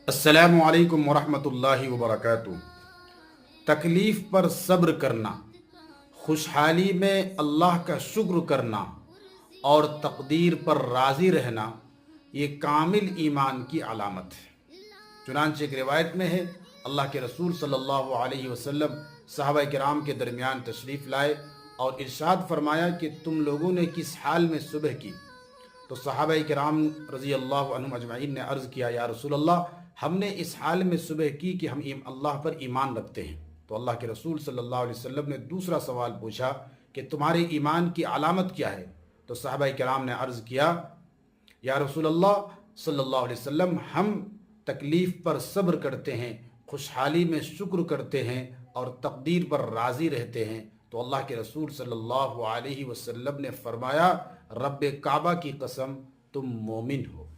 अस्सलामु अलैकुम वरहमतुल्लाहि वबरकातुहू। तकलीफ़ पर सब्र करना, खुशहाली में अल्लाह का शुक्र करना और तकदीर पर राज़ी रहना, ये कामिल ईमान की अलामत है। चुनांचे एक रिवायत में है, अल्लाह के रसूल सल्लल्लाहु अलैहि वसल्लम सहाबा किराम के दरमियान तशरीफ़ लाए और इरशाद फरमाया कि तुम लोगों ने किस हाल में सुबह की। तो सहाबा किराम रज़ी अल्लाह अन्हुम अजमईन ने अर्ज़ किया, या रसूल अल्लाह, हमने इस हाल में सुबह की कि हम अल्लाह पर ईमान रखते हैं। तो अल्लाह के रसूल सल्लल्लाहु अलैहि वसल्लम ने दूसरा सवाल पूछा कि तुम्हारे ईमान की अलामत क्या है। तो सहाबा किराम ने अर्ज़ किया, या रसूल अल्लाह सल्लल्लाहु अलैहि वसल्लम, हम तकलीफ़ पर सब्र करते हैं, खुशहाली में शुक्र करते हैं और तकदीर पर राज़ी रहते हैं। तो अल्लाह के रसूल सल्लल्लाहु अलैहि वसल्लम ने फरमाया, रब्बे काबा की कसम, तुम मोमिन हो।